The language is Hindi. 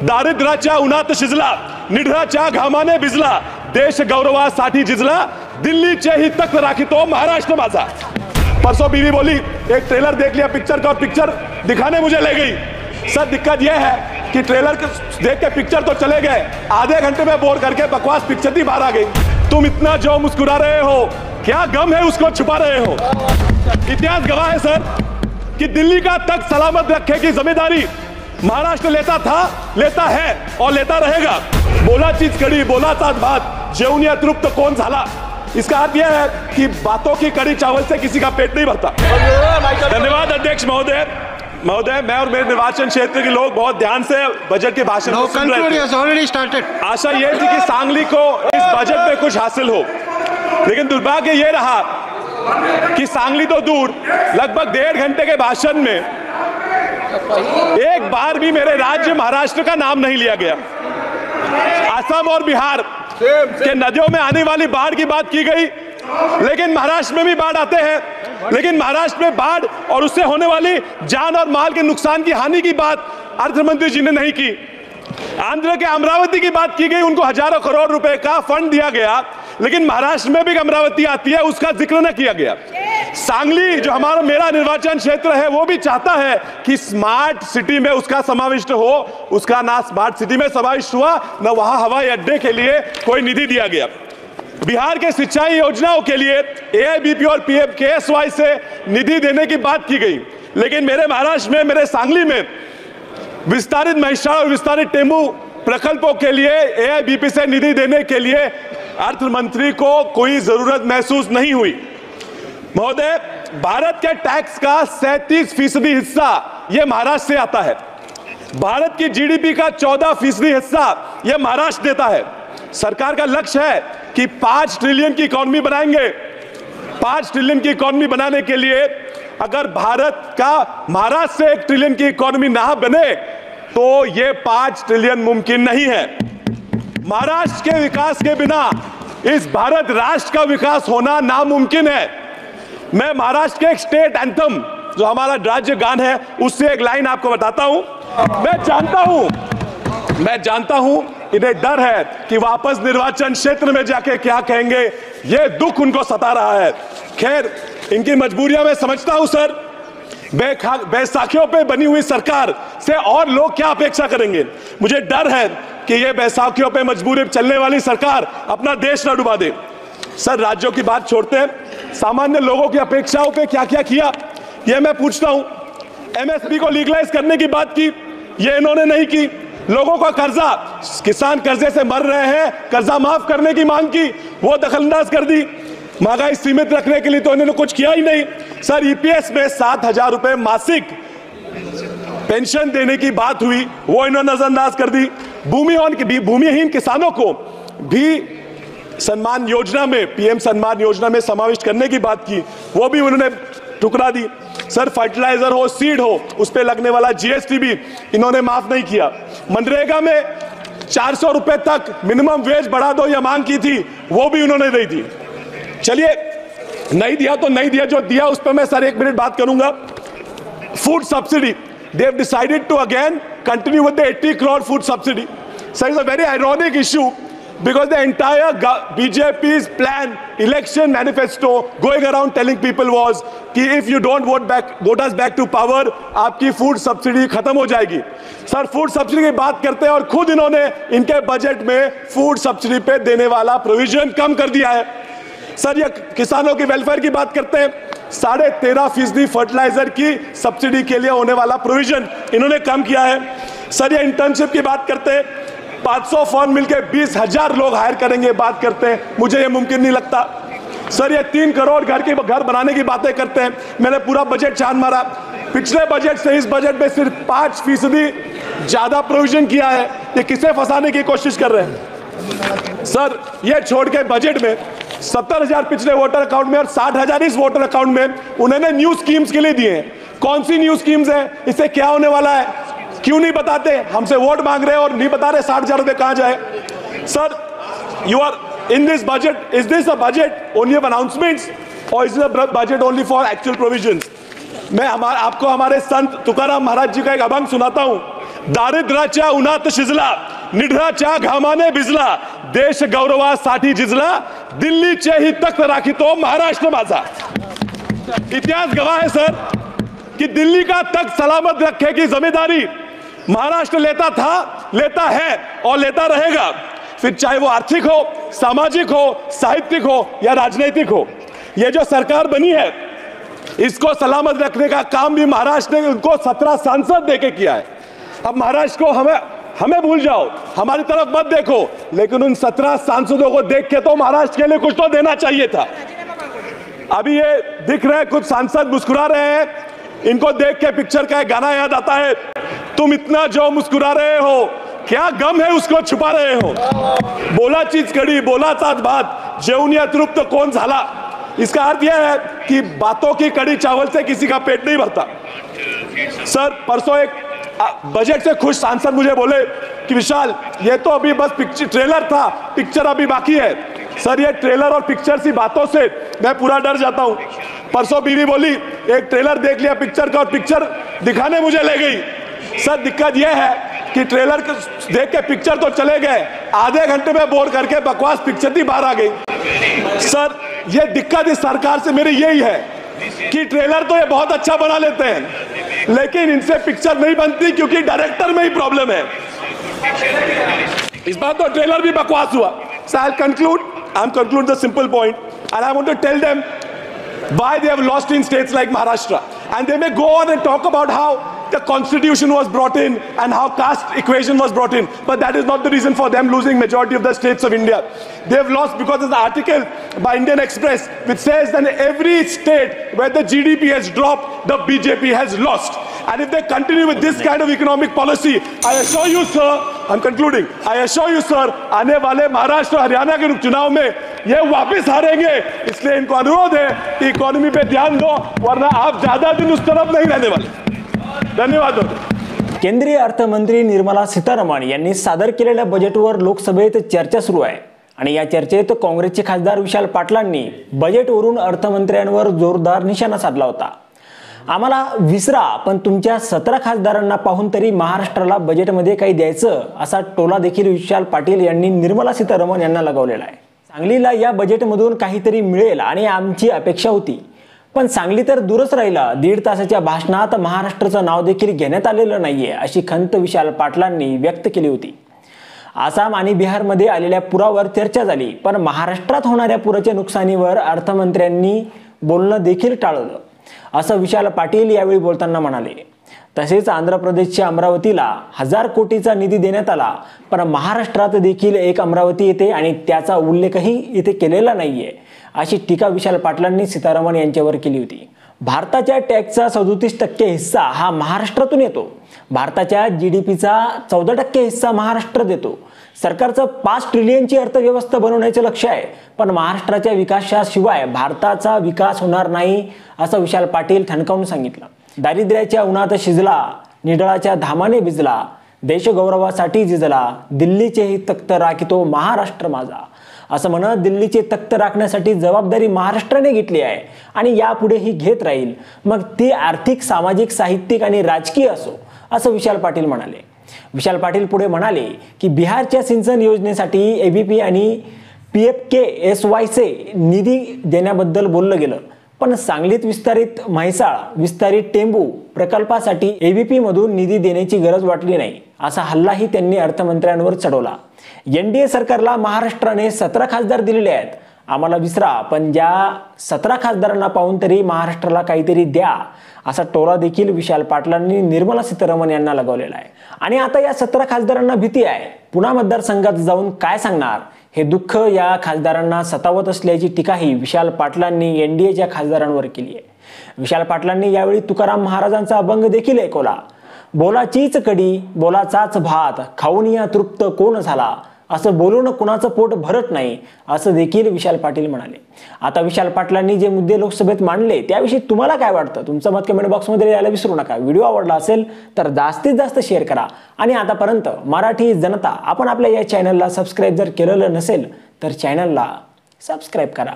दारिद्र्याच्या उन्हात शिजला, निढळाच्या घामाने भिजला, देश गौरवासाठी झिजला, दिल्लीचेही तख्त राखितो महाराष्ट्र माझा। परसों बीवी बोली एक ट्रेलर देख लिया पिक्चर का और पिक्चर दिखाने मुझे ले गई। सर दिक्कत यह है कि ट्रेलर देख के पिक्चर तो चले गए, आधे घंटे में बोर करके बकवास पिक्चर ही बाहर आ गई। तुम इतना जो मुस्कुरा रहे हो, क्या गम है उसको छुपा रहे हो। इतिहास गवाह है सर कि दिल्ली का तख्त सलामत रखने की जिम्मेदारी महाराष्ट्र लेता था, लेता है और लेता रहेगा। बोला चीज कड़ी, बोला साथ बात, जेवून तृप्त कौन झाला। इसका अर्थ यह है कि बातों की कड़ी चावल से किसी का पेट नहीं भरता। धन्यवाद अध्यक्ष महोदय। महोदय, मैं और मेरे निर्वाचन क्षेत्र के लोग बहुत ध्यान से बजट के भाषण को सुन रहे थे। आशा यह थी कि सांगली को इस बजट में कुछ हासिल हो, लेकिन दुर्भाग्य यह रहा कि सांगली तो दूर, लगभग 1.5 घंटे के भाषण में एक बार भी मेरे राज्य महाराष्ट्र का नाम नहीं लिया गया। असम और बिहार के नदियों में आने वाली बाढ़ की बात की गई, लेकिन महाराष्ट्र में भी बाढ़ आते हैं, लेकिन महाराष्ट्र में बाढ़ और उससे होने वाली जान और माल के नुकसान की हानि की बात अर्थमंत्री जी ने नहीं की। आंध्र के अमरावती की बात की गई, उनको हजारों करोड़ रुपए का फंड दिया गया, लेकिन महाराष्ट्र में भी अमरावती आती है, उसका जिक्र न किया गया। सांगली जो मेरा निर्वाचन क्षेत्र है, वो भी चाहता है कि स्मार्ट सिटी में उसका समाविष्ट हो, उसका ना स्मार्ट सिटी में समाविष्ट हुआ, न वहां हवाई अड्डे के लिए कोई निधि दिया गया। बिहार के सिंचाई योजनाओं के लिए AIBP और PMKSY से निधि देने की बात की गई, लेकिन मेरे महाराष्ट्र में, मेरे सांगली में विस्तारित महिषार और विस्तारित टेमू प्रकल्पों के लिए AIBP से निधि देने के लिए अर्थ मंत्री को कोई जरूरत महसूस नहीं हुई। महोदय, भारत के टैक्स का 37% हिस्सा यह महाराष्ट्र से आता है। भारत की GDP का 14% हिस्सा यह महाराष्ट्र देता है। सरकार का लक्ष्य है कि 5 ट्रिलियन की इकोनॉमी बनाएंगे। 5 ट्रिलियन की इकोनॉमी बनाने के लिए अगर भारत का महाराष्ट्र से 1 ट्रिलियन की इकोनॉमी ना बने तो यह 5 ट्रिलियन मुमकिन नहीं है। महाराष्ट्र के विकास के बिना इस भारत राष्ट्र का विकास होना नामुमकिन है। मैं महाराष्ट्र के एक स्टेट एंथम जो हमारा राज्य गान है, उससे एक लाइन आपको बताता हूं। मैं जानता हूं इन्हें डर है कि वापस निर्वाचन क्षेत्र में जाके क्या कहेंगे, यह दुख उनको सता रहा है। खैर, इनकी मजबूरियां मैं समझता हूं सर। बैसाखियों पे बनी हुई सरकार से और लोग क्या अपेक्षा करेंगे। मुझे डर है कि यह बैसाखियों पे मजबूरी चलने वाली सरकार अपना देश न डुबा दे। सर, राज्यों की बात छोड़ते हैं, सामान्य लोगों की अपेक्षाओं पे क्या क्या किया यह मैं पूछता हूं। MSP को लीगलाइज करने की बात की, यह इन्होंने नहीं की। लोगों का कर्जा, किसान कर्जे से मर रहे हैं, कर्जा माफ करने की मांग की, वो दखलंदाज कर दी। महंगाई सीमित रखने के लिए तो इन्होंने कुछ किया ही नहीं। सर, EPS में 7,000 रुपए मासिक पेंशन देने की बात हुई, वो इन्होंने नजरअंदाज कर दी। भूमिहीन किसानों को भी सम्मान योजना में, PM सम्मान योजना में समाविष्ट करने की बात की, वो भी उन्होंने टुकड़ा दी। सर, फर्टिलाइजर हो, सीड हो, उस पे लगने वाला GST भी इन्होंने माफ नहीं किया। मनरेगा में 400 रुपए तक मिनिमम वेज बढ़ा दो, यह मांग की थी, वो भी उन्होंने नहीं दी। चलिए, नहीं दिया तो नहीं दिया, जो दिया उस पर मैं सर 1 मिनट बात करूंगा। Food subsidy, they have decided to again continue with the 80 crore food subsidy. So it's a very ironic issue because the entire BJP's plan, election manifesto going around telling people was कि if you don't vote us back to power, आपकी फूड सब्सिडी खत्म हो जाएगी। सर, फूड सब्सिडी की बात करते हैं और खुद इन्होंने इनके बजट में फूड सब्सिडी पे देने वाला प्रोविजन कम कर दिया है। सर, ये किसानों की वेलफेयर की बात करते हैं, 13.5% फर्टिलाइजर की सब्सिडी के लिए होने वाला प्रोविजन इन्होंने कम किया है। सर, ये इंटर्नशिप की बात करते हैं, 500 फर्म मिलकर 20,000 लोग हायर करेंगे बात करते हैं, मुझे ये मुमकिन नहीं लगता। सर, ये 3 करोड़ घर बनाने की बातें करते हैं। मैंने पूरा बजट छान मारा, पिछले बजट से इस बजट में सिर्फ 5% ज्यादा प्रोविजन किया है। ये किसे फंसाने की कोशिश कर रहे हैं। सर, ये छोड़ के बजट में 70,000 पिछले वोटर अकाउंट में और 60,000 इस वोटर अकाउंट में उन्होंने न्यू स्कीम्स के लिए दिए हैं। कौन सी न्यू स्कीम्स है, इससे क्या होने वाला है, क्यों नहीं बताते। हमसे वोट मांग रहे हैं और नहीं बता रहे 60,000 रुपए कहां जाए। Sir, you are in this budget, is this a budget only of announcements और is a budget only for actual provisions. मैं आपको हमारे संत तुकाराम महाराज जी का एक अभंग सुनाता हूं। दारिद्र्याच्या उन्हात शिजला, निढळाच्या घामाने भिजला, देश गौरवासाठी झिजला, दिल्लीचेही तख्त राखितो महाराष्ट्र माझा। इतिहास गवाह है सर कि दिल्ली का तख्त सलामत रखने की जिम्मेदारी महाराष्ट्र लेता था, लेता है और लेता रहेगा, फिर चाहे वो आर्थिक हो, सामाजिक हो, साहित्यिक हो या राजनीतिक हो। ये जो सरकार बनी है इसको सलामत रखने का काम भी महाराष्ट्र ने उनको 17 सांसद देके किया है। अब महाराष्ट्र को हमें भूल जाओ, हमारी तरफ मत देखो, लेकिन उन 17 सांसदों को देख के तो महाराष्ट्र के लिए कुछ तो देना चाहिए था। अभी ये दिख रहे हैं कुछ सांसद मुस्कुरा रहे हैं, इनको देख के पिक्चर का एक गाना याद आता है, तुम इतना जो मुस्कुरा रहे हो क्या गम है उसको छुपा रहे हो, बोला चीज कड़ी बोला साथ बात, जेवणी अतृप्त कौन झाला। इसका अर्थ यह है कि बातों की कड़ी चावल से किसी का पेट नहीं भरता। सर परसों एक बजट से खुश सांसद मुझे बोले कि विशाल ये तो अभी बस ट्रेलर था, पिक्चर अभी बाकी है। सर ये ट्रेलर और पिक्चर सी बातों से मैं पूरा डर जाता हूं। परसों बीवी बोली एक ट्रेलर देख लिया पिक्चर का और पिक्चर दिखाने मुझे ले गई। सर दिक्कत यह है कि ट्रेलर देख के पिक्चर तो चले गए, आधे घंटे में बोर करके बकवास पिक्चर ही बाहर आ गई। सर ये दिक्कत इस सरकार से मेरी यही है कि ट्रेलर तो ये बहुत अच्छा बना लेते हैं लेकिन इनसे पिक्चर नहीं बनती क्योंकि डायरेक्टर में ही प्रॉब्लम है। इस बार तो ट्रेलर भी बकवास हुआ। So I'll conclude the simple point and I want to tell them why they have lost in states like Maharashtra, and they may go on and talk about how the constitution was brought in and how caste equation was brought in, but that is not the reason for them losing majority of the states of India. They have lost because of the article by Indian Express which says that in every state where the GDP has dropped, the BJP has lost. And if they continue with this kind of economic policy, I assure you sir, I'm concluding, I assure you sir, आने वाले महाराष्ट्र हरियाणा के चुनाव में ये वापस हारेंगे। इसलिए इनको अनुरोध है कि इकोनॉमी पे ध्यान दो, वरना आप ज्यादा दिन उस तरफ नहीं रहने वाले। धन्यवाद। केंद्रीय अर्थमंत्री निर्मला सीतारामन यांनी सादर केलेल्या बजेटवर लोकसभेत चर्चा सुरू आहे आणि या चर्चेत काँग्रेसचे खासदार विशाल पाटलांनी बजेटवरून अर्थमंत्र्यांवर जोरदार निशाणा साधला होता। आम्हाला विसरा पण तुमच्या 17 खासदारांना पाहून तरी महाराष्ट्राला बजेटमध्ये काही द्यायचं असा टोला देखील विशाल पाटील यांनी निर्मला सीतारामन यांना लगावलेला आहे। सांगलीला या बजेटमधून काहीतरी मिळेल आणि आमची अपेक्षा होती, पण सांगली तर दूरच राहिला। 1.5 तासाच्या भाषणात महाराष्ट्राचं नाव देखील घेण्यात आलेलं नाहीये अशी खंत विशाल पाटलांनी व्यक्त केली होती। आसाम आणि बिहारमध्ये आलेल्या पुरावर चर्चा झाली, पण महाराष्ट्रात होणाऱ्या पुराच्या नुकसानीवर अर्थमंत्र्यांनी बोलणं देखील टाळलं असं विशाल पाटील यावेळी बोलताना म्हणाले। तसेच आंध्र प्रदेशच्या अमरावतीला 1000 कोटीचा निधी देण्यात आला, पण महाराष्ट्रात देखील एक अमरावती येते आणि त्याचा उल्लेखही इथे केलेला नाहीये अशी टीका विशाल पाटलांनी सीतारामन यांच्यावर केली होती। भारताच्या टॅक्सचा 37% हिस्सा हा महाराष्ट्रातून येतो। भारताच्या जीडीपीचा 14% हिस्सा महाराष्ट्र देतो। सरकारचं 5 ट्रिलियनची अर्थव्यवस्था बनवण्याचे लक्ष्य आहे, पण महाराष्ट्राच्या विकासाशिवाय भारताचा विकास होणार नाही असं विशाल पाटील ठणकावून सांगितलं। दारिद्र्याच्या उन्हात शिजला, निढळाच्या घामाने भिजला, देशगौरवासाठी झिजला, दिल्लीचेही तख्त राखितो महाराष्ट्र माझा असं म्हणत दिल्लीचे तख्त राखण्यासाठी जबाबदारी महाराष्ट्राने घेतली आहे आणि यापुढेही घेत राहील, मग ती आर्थिक, सामाजिक, साहित्यिक आणि राजकीय असो असं विशाल पाटील म्हणाले। विशाल पाटील पुढे म्हणाले की बिहारच्या सिंचन योजनेसाठी एबीपी आणि PFKSYचे निधी देण्याबद्दल बोललं गेलं, पण सांगलीत विस्तारित म्हैसाळ, विस्तारित टेंबू प्रकल्पासाठी एबीपी मधून निधी देण्याची गरज वाटली नाही असा हल्लाही त्यांनी अर्थमंत्र्यांवर चढवला। एनडीए सरकारला महाराष्ट्राने 17 खासदार दिलेले आहेत, आम्हाला विसरा पण ज्या 17 खासदारांना पाहून तरी महाराष्ट्राला काहीतरी द्या असा टोला देखील विशाल पाटलांनी निर्मला सीतारामन यांना लगावलेला आहे। आणि आता या 17 खासदारांना भीती आहे, पुन्हा मतदारसंघात जाऊन काय सांगणार हे दुःख या खासदारांना सतावत असल्याची टीकाही विशाल पाटलांनी एनडीएच्या खासदारांवर केली आहे। विशाल पाटलांनी यावेळी तुकाराम महाराजांचा अभंग देखील ऐकवला। बोलाचीच कडी बोलाचाच भात खाऊन या तृप्त कोण झाला, असं बोलून कुणाचं पोट भरत नाही असं देखील विशाल पाटील म्हणाले। आता विशाल पाटलांनी जे मुद्दे लोकसभेत मांडले त्याविषयी तुम्हाला काय वाटतं, तुमचं मत कमेंट बॉक्समध्ये लिहायला विसरू नका। व्हिडिओ आवडला असेल तर जास्तीत जास्त शेअर करा आणि आतापर्यंत मराठी जनता आपण आपल्या या चॅनलला सबस्क्राइब जर केलेलं नसेल तर चॅनलला सबस्क्राइब करा।